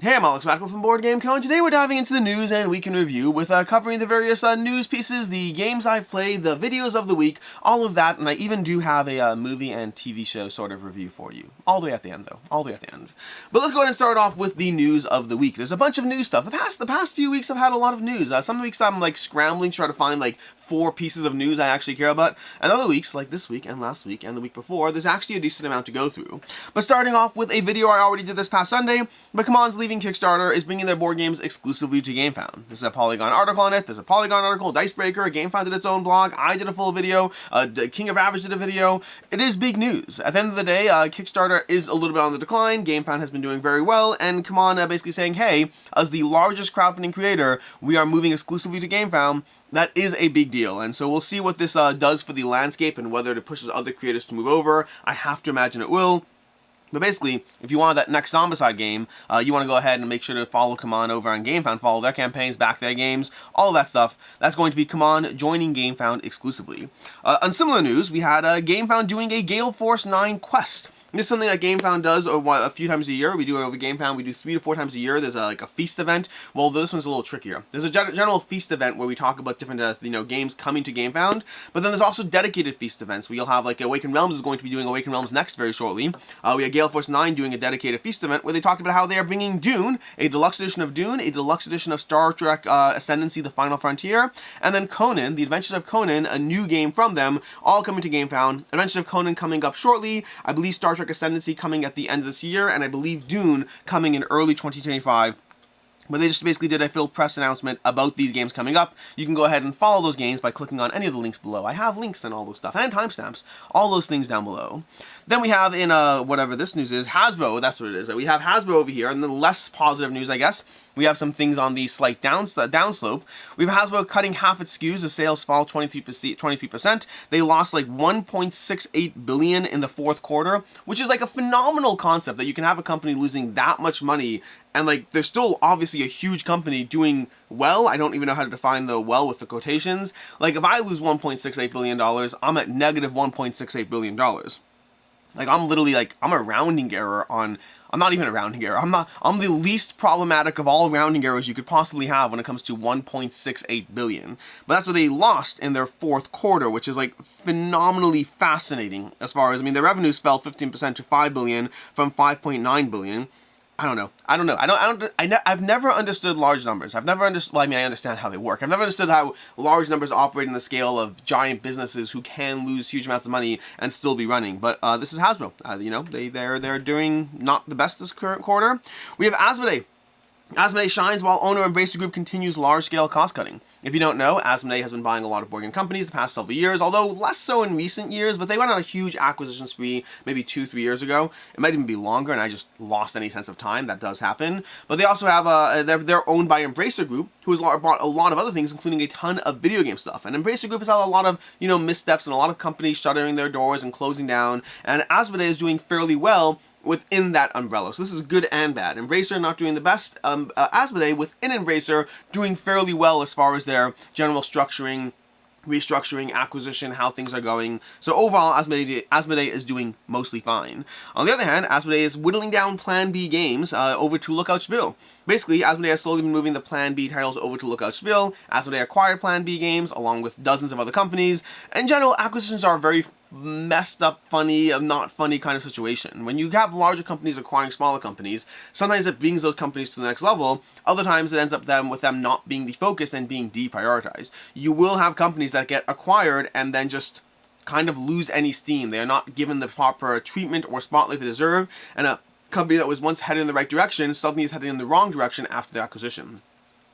Hey, I'm Alex Radical from Board Game Co, and today we're diving into the news and week in review with covering the various news pieces, the games I've played, the videos of the week, all of that, and I even do have a movie and TV show sort of review for you. All the way at the end, though. All the way at the end. But let's go ahead and start off with the news of the week. There's a bunch of news stuff. The past few weeks I've had a lot of news. Some weeks I'm like scrambling to try to find like 4 pieces of news I actually care about, and other weeks, like this week and last week and the week before, there's actually a decent amount to go through. But starting off with a video I already did this past Sunday, but CMON's leaving Kickstarter is bringing their board games exclusively to Gamefound. This is a Polygon article on it, there's a Polygon article, Dicebreaker, Gamefound did its own blog, I did a full video, King of Average did a video. It is big news. At the end of the day, Kickstarter is a little bit on the decline, Gamefound has been doing very well, and CMON basically saying, hey, as the largest crowdfunding creator, we are moving exclusively to Gamefound. That is a big deal, and so we'll see what this does for the landscape and whether it pushes other creators to move over. I have to imagine it will. But basically, if you want that next Zombicide game, you want to go ahead and make sure to follow CMON over on Gamefound, follow their campaigns, back their games, all of that stuff. That's going to be CMON joining Gamefound exclusively. On similar news, we had Gamefound doing a Gale Force 9 quest. This is something that Gamefound does a few times a year. We do it over Gamefound. We do 3 to 4 times a year. There's like a feast event. Well, this one's a little trickier. There's a general feast event where we talk about different games coming to Gamefound. But then there's also dedicated feast events where you'll have like Awakened Realms is going to be doing Awakened Realms next very shortly. We have Gale Force 9 doing a dedicated feast event where they talked about how they are bringing Dune, a deluxe edition of Dune, a deluxe edition of Star Trek Ascendancy: The Final Frontier, and then Conan, The Adventures of Conan, a new game from them, all coming to Gamefound. Adventures of Conan coming up shortly. I believe Star Trek Ascendancy coming at the end of this year, and I believe Dune coming in early 2025. But they just basically did a full press announcement about these games coming up. You can go ahead and follow those games by clicking on any of the links below. I have links and all those stuff, and timestamps, all those things down below. Then we have in, whatever this news is, Hasbro, that's what it is. We have Hasbro over here, and then less positive news, I guess. We have some things on the slight downslope. We have Hasbro cutting half its SKUs as sales fall 23%. They lost like $1.68 billion in the 4th quarter, which is like a phenomenal concept that you can have a company losing that much money and like they're still obviously a huge company doing well. I don't even know how to define the well with the quotations. Like if I lose $1.68 billion, I'm at negative $1.68 billion. Like I'm literally like, I'm a rounding error on, I'm not even a rounding error. I'm the least problematic of all rounding errors you could possibly have when it comes to 1.68 billion. But that's what they lost in their 4th quarter, which is like phenomenally fascinating as far as, I mean, their revenues fell 15% to 5 billion from 5.9 billion. I don't know. I've never understood large numbers. I've never understood, well, I mean, I understand how they work. I've never understood how large numbers operate in the scale of giant businesses who can lose huge amounts of money and still be running. But this is Hasbro. They're doing not the best this current quarter. We have Asmodee. Asmodee shines while owner Embracer Group continues large-scale cost-cutting. If you don't know, Asmodee has been buying a lot of board game companies the past several years, although less so in recent years, but they went on a huge acquisition spree maybe 2-3 years ago. It might even be longer, and I just lost any sense of time. That does happen. But they also have, they're owned by Embracer Group, who has bought a lot of other things, including a ton of video game stuff. And Embracer Group has had a lot of, missteps and a lot of companies shuttering their doors and closing down, and Asmodee is doing fairly well within that umbrella. So this is good and bad. Embracer not doing the best. Asmodee within Embracer doing fairly well as far as their general structuring, restructuring, acquisition, how things are going. So overall, Asmodee is doing mostly fine. On the other hand, Asmodee is whittling down Plan B games over to Lookout Spiel. Basically, Asmodee has slowly been moving the Plan B titles over to Lookout Spiel. Asmodee acquired Plan B games along with dozens of other companies. In general, acquisitions are very messed up, funny, not funny kind of situation. When you have larger companies acquiring smaller companies, sometimes it brings those companies to the next level. Other times it ends up with them not being the focus and being deprioritized. You will have companies that get acquired and then just kind of lose any steam. They are not given the proper treatment or spotlight they deserve, and a company that was once headed in the right direction suddenly is heading in the wrong direction after the acquisition.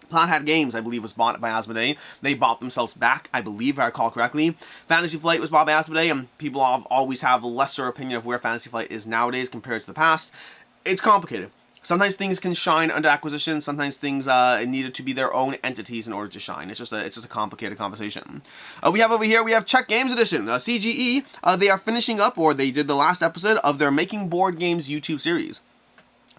Plaid Games, I believe, was bought by Asmodee. They bought themselves back, I believe, if I recall correctly. Fantasy Flight was bought by Asmodee, and people always have a lesser opinion of where Fantasy Flight is nowadays compared to the past. It's complicated. Sometimes things can shine under acquisition. Sometimes things needed to be their own entities in order to shine. It's just a complicated conversation. We have Czech Games Edition. CGE, they are finishing up, or they did the last episode of their Making Board Games YouTube series.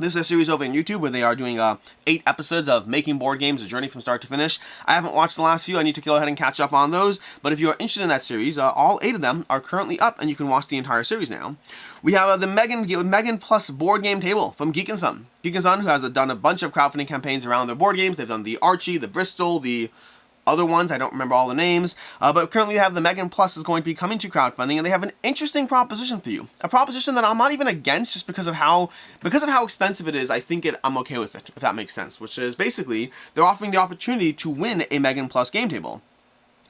This is a series over on YouTube where they are doing 8 episodes of making board games, a journey from start to finish. I haven't watched the last few. I need to go ahead and catch up on those. But if you are interested in that series, all 8 of them are currently up, and you can watch the entire series now. We have the Megan Plus board game table from Geek & Son. Geek & Son, who has done a bunch of crowdfunding campaigns around their board games. They've done the Archie, the Bristol, the other ones, I don't remember all the names, but currently they have the Megan Plus is going to be coming to crowdfunding, and they have an interesting proposition for you. A proposition that I'm not even against, just because of how expensive it is. I think I'm okay with it, if that makes sense, which is basically they're offering the opportunity to win a Megan Plus game table.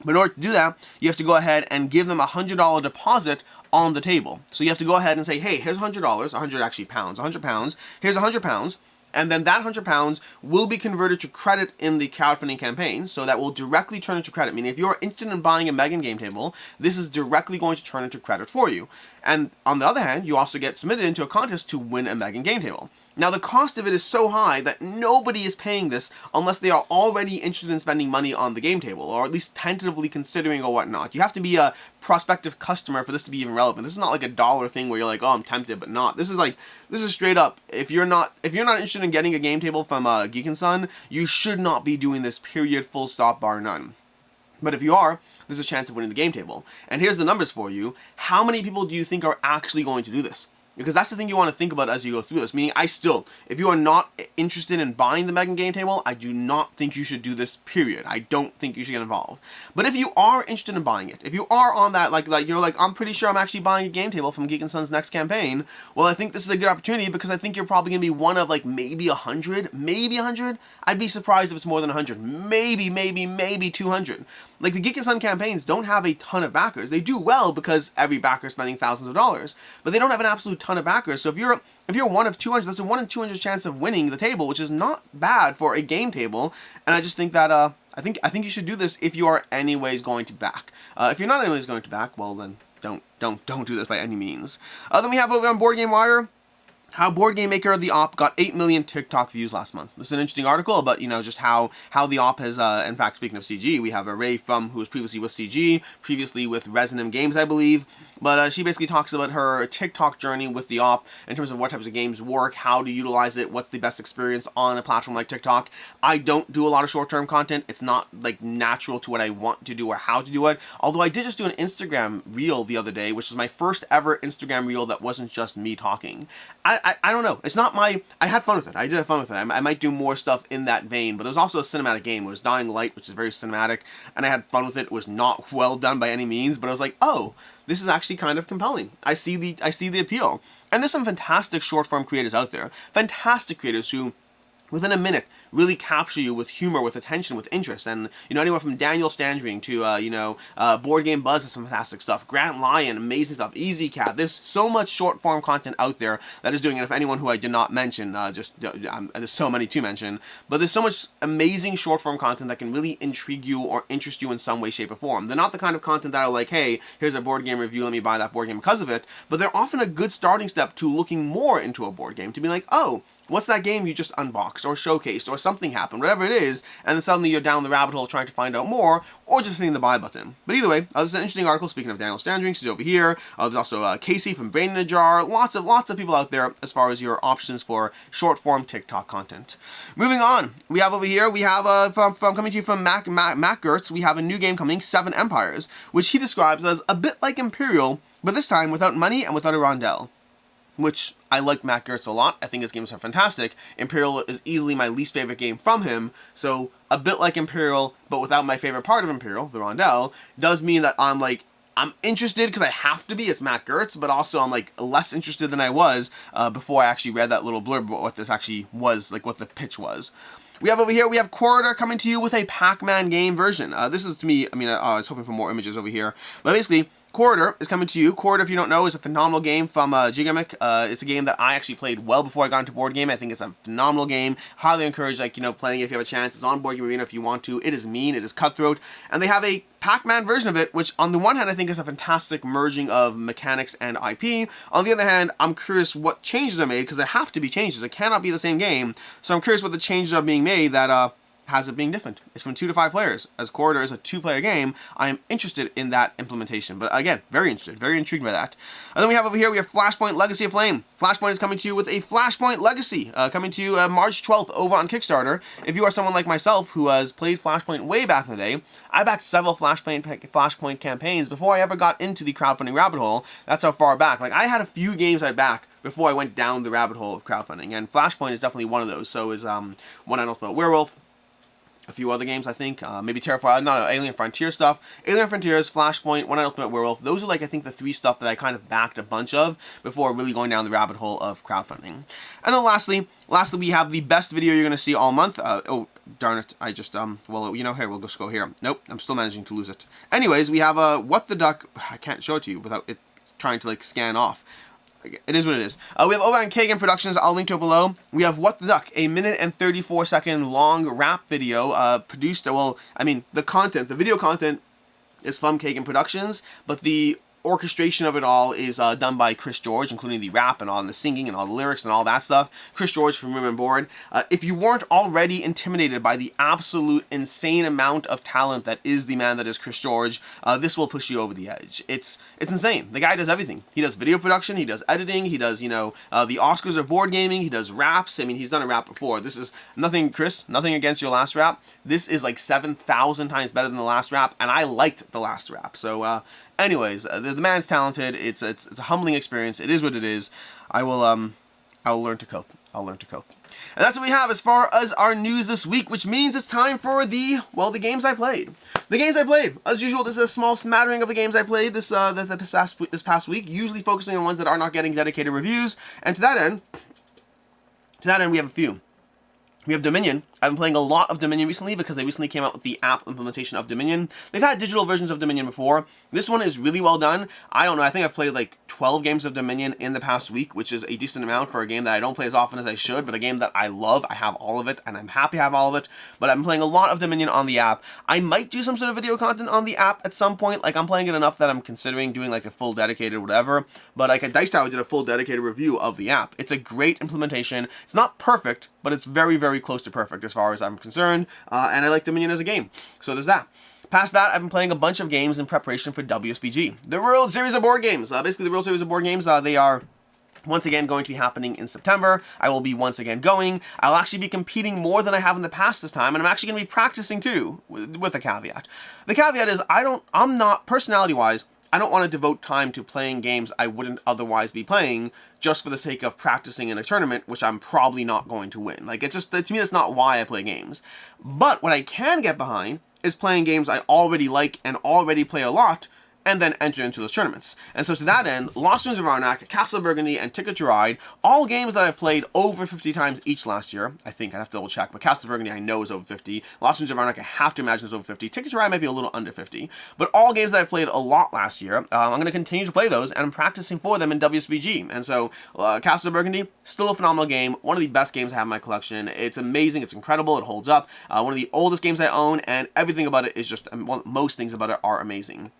But in order to do that, you have to go ahead and give them a $100 deposit on the table. So you have to go ahead and say, hey, here's $100, 100 actually pounds, 100 pounds, here's 100 pounds, and then that £100 will be converted to credit in the crowdfunding campaign, so that will directly turn into credit. Meaning if you're interested in buying a Megan game table, this is directly going to turn into credit for you. And on the other hand, you also get submitted into a contest to win a Megan game table. Now the cost of it is so high that nobody is paying this unless they are already interested in spending money on the game table, or at least tentatively considering or whatnot. You have to be a prospective customer for this to be even relevant. This is not like a dollar thing where you're like, oh, I'm tempted, but not. This is straight up. If you're not interested in getting a game table from Geek & Son, you should not be doing this, period, full stop, bar none. But if you are, there's a chance of winning the game table. And here's the numbers for you. How many people do you think are actually going to do this? Because that's the thing you want to think about as you go through this. Meaning, if you are not interested in buying the Megan game table, I do not think you should do this, period. I don't think you should get involved. But if you are interested in buying it, if you are on that, like you're like, I'm pretty sure I'm actually buying a game table from Geek & Son's next campaign, well, I think this is a good opportunity, because I think you're probably going to be one of like maybe 100, maybe 100. I'd be surprised if it's more than 100. Maybe 200. Like, the Geek & Son campaigns don't have a ton of backers. They do well because every backer is spending thousands of dollars, but they don't have an absolute ton of backers. So if you're one of 200, that's a 1 in 200 chance of winning the table, which is not bad for a game table. And I just think that I think you should do this if you are anyways going to back. If you're not anyways going to back, well then don't do this by any means. Then we have over on Board Game Wire how Board Game Maker the Op got 8 million TikTok views last month. This is an interesting article about, just how the Op has, in fact, speaking of CG, we have a Ray who was previously with CG, previously with Resonum Games, I believe, but she basically talks about her TikTok journey with the Op in terms of what types of games work, how to utilize it, what's the best experience on a platform like TikTok. I don't do a lot of short-term content. It's not, like, natural to what I want to do or how to do it, although I did just do an Instagram reel the other day, which was my first ever Instagram reel that wasn't just me talking. I don't know. It's not my... I had fun with it. I did have fun with it. I might do more stuff in that vein, but it was also a cinematic game. It was Dying Light, which is very cinematic, and I had fun with it. It was not well done by any means, but I was like, oh, this is actually kind of compelling. I see the appeal. And there's some fantastic short-form creators out there. Fantastic creators who, within a minute, really capture you with humor, with attention, with interest. And, anywhere from Daniel Standring to, Board Game Buzz has some fantastic stuff. Grant Lyon, amazing stuff. Easy Cat. There's so much short-form content out there that is doing it. And if anyone who I did not mention, there's so many to mention. But there's so much amazing short-form content that can really intrigue you or interest you in some way, shape, or form. They're not the kind of content that are like, hey, here's a board game review, let me buy that board game because of it. But they're often a good starting step to looking more into a board game. To be like, oh, what's that game you just unboxed or showcased or something happened, whatever it is, and then suddenly you're down the rabbit hole trying to find out more, or just hitting the buy button. But either way, this is an interesting article. Speaking of Daniel Standring, she's over here. There's also Casey from Brain in a Jar. Lots of people out there as far as your options for short-form TikTok content. Moving on, we have over here, we have from coming to you from Mac Gerdts, we have a new game coming, Seven Empires, which he describes as a bit like Imperial, but this time without money and without a rondelle. Which I like Mac Gerdts a lot. I think his games are fantastic. Imperial is easily my least favorite game from him, so a bit like Imperial, but without my favorite part of Imperial, the rondelle, does mean that I'm interested because I have to be. It's Mac Gerdts, but also I'm less interested than I was before I actually read that little blurb about what this actually was, what the pitch was. We have over here, we have Quoridor coming to you with a Pac Man game version. This is, to me, I was hoping for more images over here, but basically, Quoridor is coming to you. Quoridor, if you don't know, is a phenomenal game from Gigamic. It's a game that I actually played well before I got into board game. I think it's a phenomenal game. Highly encourage, playing it if you have a chance. It's on Board Game Arena if you want to. It is mean. It is cutthroat. And they have a Pac Man version of it, which on the one hand, I think is a fantastic merging of mechanics and IP. On the other hand, I'm curious what changes are made, because there have to be changes. It cannot be the same game. So I'm curious what the changes are being made that has it being different. It's from 2 to 5 players. As Quoridor is a 2-player game, I am interested in that implementation. But again, very interested, very intrigued by that. And then we have over here, we have Flashpoint Legacy of Flame. Flashpoint is coming to you with a Flashpoint Legacy, coming to you March 12th over on Kickstarter. If you are someone like myself who has played Flashpoint way back in the day, I backed several Flashpoint campaigns before I ever got into the crowdfunding rabbit hole. That's how far back. Like, I had a few games I'd back before I went down the rabbit hole of crowdfunding, and Flashpoint is definitely one of those. So is One Night Ultimate Werewolf, a few other games, I think, maybe Alien Frontier stuff. Alien Frontiers, Flashpoint, One Night Ultimate Werewolf, those are like, I think, the 3 stuff that I kind of backed a bunch of before really going down the rabbit hole of crowdfunding. And then lastly, we have the best video you're going to see all month. Oh, darn it, I just, well, you know, here, we'll just go here. Nope, I'm still managing to lose it. Anyways, we have, What the Duck, I can't show it to you without it trying to, like, scan off. It is what it is. We have over on Kagan Productions, I'll link to it below. We have What the Duck, a 1 and 34-second long rap video produced, well, I mean, the video content is from Kagan Productions, but the orchestration of it all is done by Chris George, including the rap and all the singing and all the lyrics and all that stuff. Chris George from Room and Board. If you weren't already intimidated by the absolute insane amount of talent that is the man that is Chris George, this will push you over the edge. It's insane. The guy does everything. He does video production, he does editing, he does, you know, the Oscars of board gaming, he does raps. I mean, he's done a rap before. This is nothing, Chris, nothing against your last rap. This is like 7,000 times better than the last rap, and I liked the last rap. So, anyways, the man's talented. It's a humbling experience. It is what it is. I will learn to cope. I'll learn to cope. And that's what we have as far as our news this week, which means it's time for the games I played. The games I played. As usual, this is a small smattering of the games I played this past week, usually focusing on ones that are not getting dedicated reviews. And to that end, we have a few. We have Dominion. I've been playing a lot of Dominion recently because they recently came out with the app implementation of Dominion. They've had digital versions of Dominion before. This one is really well done. I don't know, I think I've played like 12 games of Dominion in the past week, which is a decent amount for a game that I don't play as often as I should, but a game that I love. I have all of it, and I'm happy to have all of it, but I'm playing a lot of Dominion on the app. I might do some sort of video content on the app at some point. Like, I'm playing it enough that I'm considering doing like a full dedicated whatever, but like at Dice Tower, I did a full dedicated review of the app. It's a great implementation. It's not perfect, but it's very, very close to perfect as far as I'm concerned, and I like Dominion as a game. So there's that. Past that, I've been playing a bunch of games in preparation for WSBG, the World Series of Board Games. Basically, the World Series of Board Games, they are once again going to be happening in September. I will be once again going. I'll actually be competing more than I have in the past this time, and I'm actually going to be practicing too, with a caveat. The caveat is, I'm not, personality-wise, I don't want to devote time to playing games I wouldn't otherwise be playing just for the sake of practicing in a tournament, which I'm probably not going to win. Like, it's just, to me, that's not why I play games. But what I can get behind is playing games I already like and already play a lot, and then enter into those tournaments. And so to that end, Lost Ruins of Arnak, Castle of Burgundy, and Ticket to Ride, all games that I've played over 50 times each last year. I think I'd have to double check, but Castle of Burgundy I know is over 50. Lost Ruins of Arnak I have to imagine is over 50. Ticket to Ride might be a little under 50. But all games that I've played a lot last year, I'm going to continue to play those, and I'm practicing for them in WSBG. And so, Castle of Burgundy, still a phenomenal game. One of the best games I have in my collection. It's amazing, it's incredible, it holds up. One of the oldest games I own, and everything about it is just, most things about it are amazing.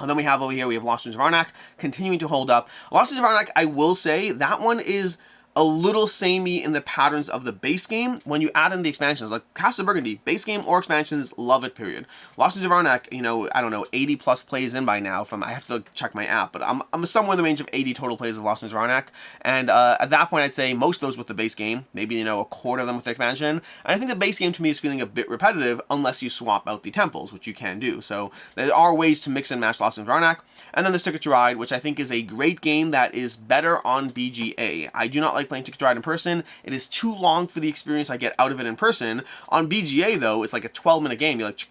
And then we have over here, we have Lost Ruins of Arnak, continuing to hold up. Lost Ruins of Arnak, I will say, that one is a little samey in the patterns of the base game when you add in the expansions. Like Castle of Burgundy, base game or expansions, love it, period. Lost Ruins of Arnak, you know, I don't know, 80 plus plays in by now I have to check my app, but I'm somewhere in the range of 80 total plays of Lost Ruins of Arnak. And at that point, I'd say most of those with the base game, maybe, you know, a quarter of them with the expansion. And I think the base game to me is feeling a bit repetitive unless you swap out the temples, which you can do. So there are ways to mix and match Lost Ruins of Arnak. And then there's Ticket to Ride, which I think is a great game that is better on BGA. I do not like playing Ticket to Ride in person. It is too long for the experience I get out of it in person. On BGA, though, it's like a 12-minute game. You're like,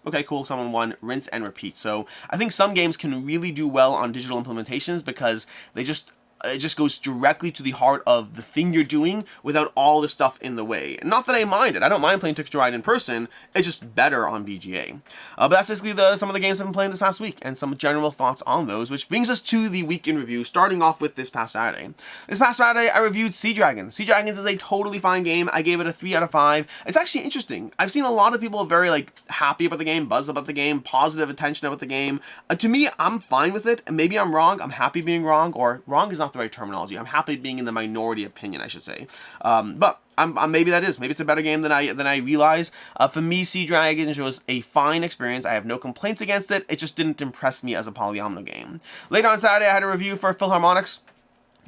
okay, cool, someone won, rinse and repeat. So I think some games can really do well on digital implementations because it just goes directly to the heart of the thing you're doing without all the stuff in the way. Not that I mind it. I don't mind playing Ticket to Ride in person. It's just better on BGA. But that's basically some of the games I've been playing this past week and some general thoughts on those, which brings us to the week in review, starting off with this past Saturday. This past Saturday, I reviewed Sea Dragons. Sea Dragons is a totally fine game. I gave it a 3 out of 5. It's actually interesting. I've seen a lot of people very happy about the game, buzz about the game, positive attention about the game. To me, I'm fine with it, and maybe I'm wrong. I'm happy being wrong, or wrong is not not the right terminology. I'm happy being in the minority opinion, I should say. But maybe that is. Maybe it's a better game than I realize. For me, Sea Dragons was a fine experience. I have no complaints against it. It just didn't impress me as a Polyomino game. Later on Saturday, I had a review for Philharmonix.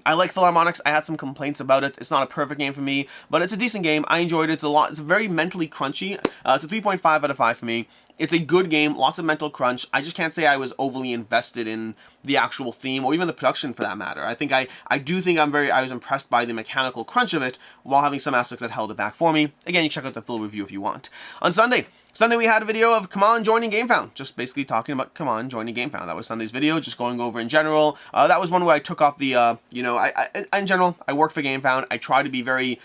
I like Philharmonix. I had some complaints about it. It's not a perfect game for me, but it's a decent game. I enjoyed it. It's very mentally crunchy. It's a 3.5 out of 5 for me. It's a good game, lots of mental crunch. I just can't say I was overly invested in the actual theme or even the production for that matter. I think I was impressed by the mechanical crunch of it while having some aspects that held it back for me. Again, you check out the full review if you want. On Sunday we had a video of CMON joining Gamefound. Just basically talking about CMON joining Gamefound. That was Sunday's video, just going over in general. That was one where I took off the, in general, I work for Gamefound. I try to be very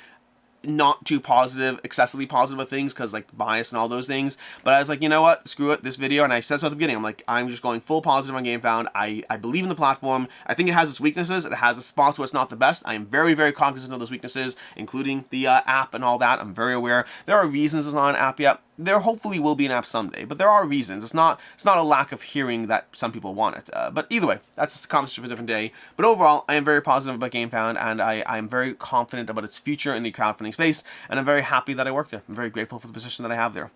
not too positive, excessively positive with things, because like bias and all those things. But I was like, you know what, screw it, this video, and I said so at the beginning, I'm like, I'm just going full positive on Gamefound. I believe in the platform. I think it has its weaknesses. It has its spots where it's not the best. I am very, very cognizant of those weaknesses, including the app and all that. I'm very aware. There are reasons it's not an app yet. There hopefully will be an app someday, but there are reasons. It's not a lack of hearing that some people want it. But either way, that's a conversation for a different day. But overall, I am very positive about Gamefound, and I am very confident about its future in the crowdfunding space, and I'm very happy that I work there. I'm very grateful for the position that I have there.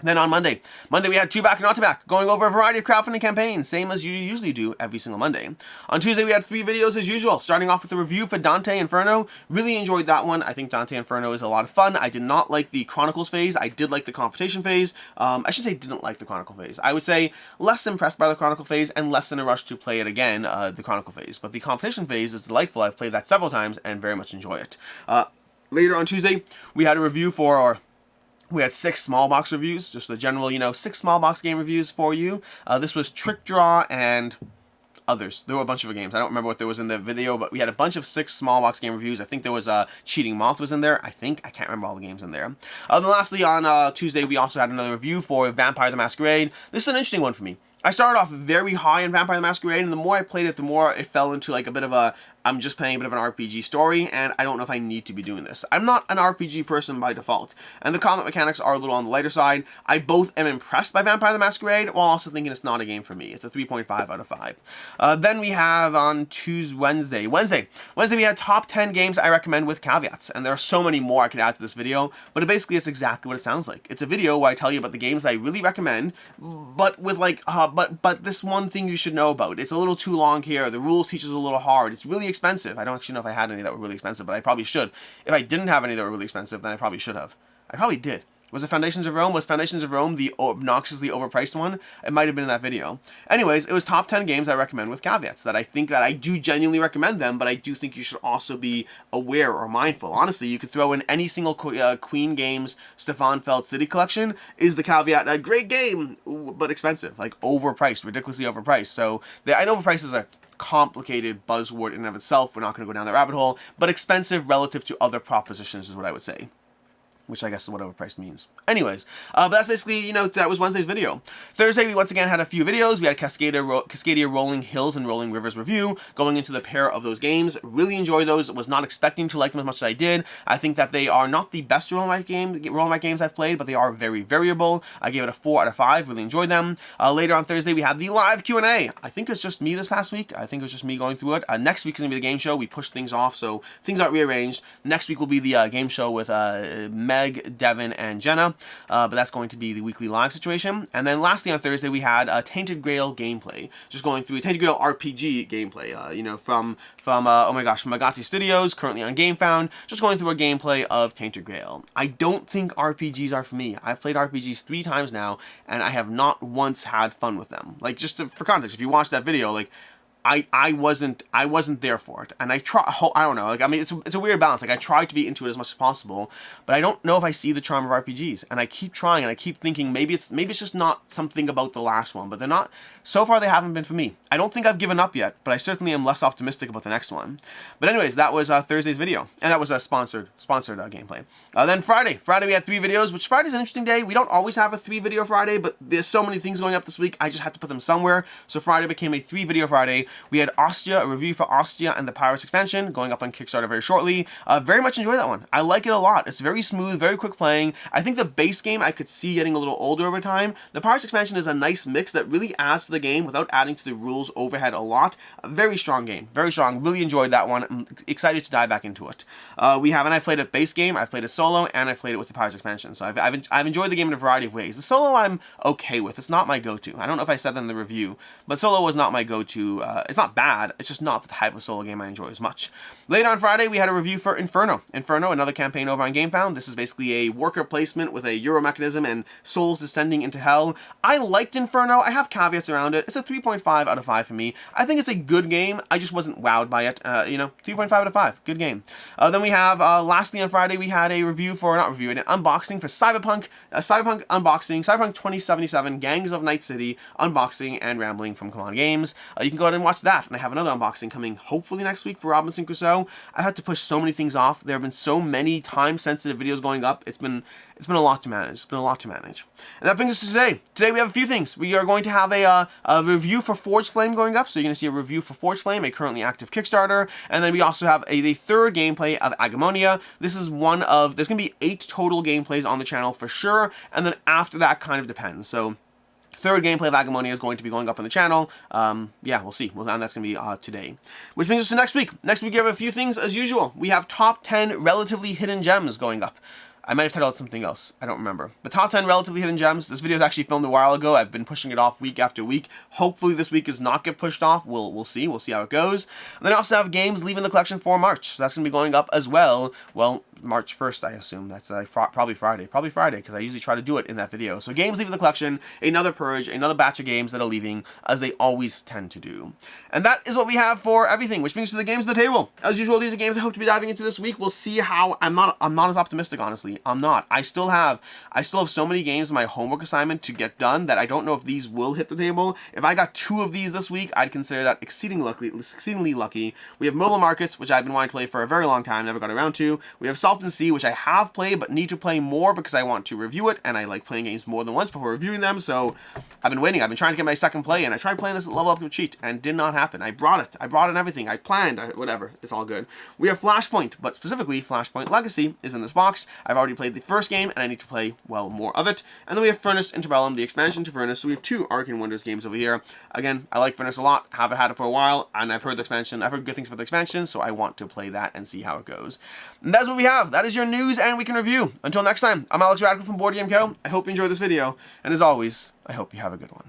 Then on Monday we had 2 back and not to back, going over a variety of crowdfunding campaigns, same as you usually do every single Monday. On Tuesday, we had 3 videos as usual, starting off with a review for Dante Inferno. Really enjoyed that one. I think Dante Inferno is a lot of fun. I did not like the Chronicles phase. I did like the Confrontation phase. I should say didn't like the Chronicle phase. I would say less impressed by the Chronicle phase and less in a rush to play it again, the Chronicle phase. But the Confrontation phase is delightful. I've played that several times and very much enjoy it. Later on Tuesday, we had a review for we had 6 small box reviews, just the general, 6 small box game reviews for you. This was Trick Draw and others. There were a bunch of games. I don't remember what there was in the video, but we had a bunch of 6 small box game reviews. I think there was Cheating Moth was in there. I can't remember all the games in there. Then lastly, on Tuesday, we also had another review for Vampire the Masquerade. This is an interesting one for me. I started off very high in Vampire the Masquerade, and the more I played it, the more it fell into like a bit of a, I'm just playing a bit of an RPG story, and I don't know if I need to be doing this. I'm not an RPG person by default, and the combat mechanics are a little on the lighter side. I both am impressed by Vampire the Masquerade, while also thinking it's not a game for me. It's a 3.5 out of 5. Then we have on Wednesday, we had top 10 games I recommend with caveats, and there are so many more I could add to this video, but basically it's exactly what it sounds like. It's a video where I tell you about the games I really recommend, but with like, but this one thing you should know about. It's a little too long here. The rules teach us a little hard. It's really expensive. I don't actually know if I had any that were really expensive, but I probably should. If I didn't have any that were really expensive, then I probably should have. I probably did. Was it Foundations of Rome? Was Foundations of Rome the obnoxiously overpriced one? It might have been in that video. Anyways, it was top 10 games I recommend with caveats, that I think that I do genuinely recommend them, but I do think you should also be aware or mindful. Honestly, you could throw in any single Queen Games Stefan Feld City collection is the caveat. A great game, but expensive. Like overpriced, ridiculously overpriced. So I know overpriced is a complicated buzzword in and of itself. We're not going to go down that rabbit hole, but expensive relative to other propositions is what I would say. Which I guess is what overpriced means. Anyways, but that's basically, that was Wednesday's video. Thursday, we once again had a few videos. We had Cascadia Rolling Hills and Rolling Rivers review, going into the pair of those games. Really enjoyed those. Was not expecting to like them as much as I did. I think that they are not the best roll-and-write games I've played, but they are very variable. I gave it a 4 out of 5. Really enjoyed them. Later on Thursday, we had the live Q&A. I think it's just me this past week. I think it was just me going through it. Next week's going to be the game show. We pushed things off, so things got rearranged. Next week will be the game show with Meg, Devin, and Jenna, but that's going to be the weekly live situation. And then lastly on Thursday, we had a Tainted Grail gameplay, just going through a Tainted Grail RPG gameplay, from Magazzi Studios, currently on Gamefound, just going through a gameplay of Tainted Grail. I don't think RPGs are for me. I've played RPGs 3 times now, and I have not once had fun with them. Like, for context, if you watch that video, like, I wasn't there for it, and I don't know, like, I mean, it's a weird balance. Like, I try to be into it as much as possible, but I don't know if I see the charm of RPGs, and I keep trying, and I keep thinking maybe it's just not something about the last one, but they're not. So far, they haven't been for me. I don't think I've given up yet, but I certainly am less optimistic about the next one. But anyways, that was Thursday's video, and that was a sponsored gameplay. Then Friday we had 3 videos, which Friday's an interesting day. We don't always have a 3-video Friday, but there's so many things going up this week, I just had to put them somewhere. So Friday became a 3-video Friday. We had Ostia, a review for Ostia and the Pirates expansion, going up on Kickstarter very shortly. Very much enjoy that one. I like it a lot. It's very smooth, very quick playing. I think the base game I could see getting a little older over time. The Pirates expansion is a nice mix that really adds to the game without adding to the rules overhead a lot. A very strong game, very strong. Really enjoyed that one. I'm excited to dive back into it. And I played it base game, I've played it solo, and I've played it with the Pirates expansion. So I've enjoyed the game in a variety of ways. The solo I'm okay with. It's not my go-to. I don't know if I said that in the review, but solo was not my go-to. It's not bad. It's just not the type of solo game I enjoy as much. Later on Friday, we had a review for Inferno. Inferno, another campaign over on Gamefound. This is basically a worker placement with a Euro mechanism and souls descending into hell. I liked Inferno. I have caveats around it. It's a 3.5 out of 5 for me. I think it's a good game. I just wasn't wowed by it. 3.5 out of 5. Good game. Then we have, lastly on Friday, we had a review for, not review, an unboxing for Cyberpunk. Cyberpunk unboxing, Cyberpunk 2077, Gangs of Night City, unboxing and rambling from CMON Games. You can go ahead and watch that. And I have another unboxing coming hopefully next week for Robinson Crusoe. I've had to push so many things off. There have been so many time-sensitive videos going up. It's been a lot to manage. It's been a lot to manage. And that brings us to today. Today we have a few things. We are going to have a review for Forge Flame going up. So you're going to see a review for Forge Flame, a currently active Kickstarter. And then we also have the third gameplay of Agamonia. This is there's going to be 8 total gameplays on the channel for sure. And then after that kind of depends. So third gameplay of Agamonia is going to be going up on the channel. Yeah, we'll see. And that's going to be today. Which brings us to next week. Next week we have a few things as usual. We have top 10 relatively hidden gems going up. I might have titled it something else. I don't remember. But top 10 relatively hidden gems. This video is actually filmed a while ago. I've been pushing it off week after week. Hopefully this week does not get pushed off. We'll see. We'll see how it goes. And then I also have games leaving the collection for March. So that's going to be going up as well. Well, March 1st, I assume. That's probably Friday. Probably Friday, because I usually try to do it in that video. So games leaving the collection, another purge, another batch of games that are leaving, as they always tend to do. And that is what we have for everything, which brings to the games on the table. As usual, these are games I hope to be diving into this week. We'll see how. I'm not as optimistic, honestly. I'm not. I still have so many games in my homework assignment to get done that I don't know if these will hit the table. If I got 2 of these this week, I'd consider that exceedingly lucky. We have Mobile Markets, which I've been wanting to play for a very long time, never got around to. We have Salton Sea, which I have played but need to play more because I want to review it, and I like playing games more than once before reviewing them, so I've been waiting. I've been trying to get my second play, and I tried playing this level up with cheat, and did not happen. I brought it and everything. I planned, whatever. It's all good. We have Flashpoint, but specifically Flashpoint Legacy is in this box. I've already played the first game, and I need to play, well, more of it. And then we have Furnace Interbellum, the expansion to Furnace, so we have 2 Arcane Wonders games over here. Again, I like Furnace a lot, haven't had it for a while, and I've heard good things about the expansion, so I want to play that and see how it goes. And that's what we have. That is your news and week in review. Until next time, I'm Alex Radical from Board Game Co. I hope you enjoyed this video, and as always, I hope you have a good one.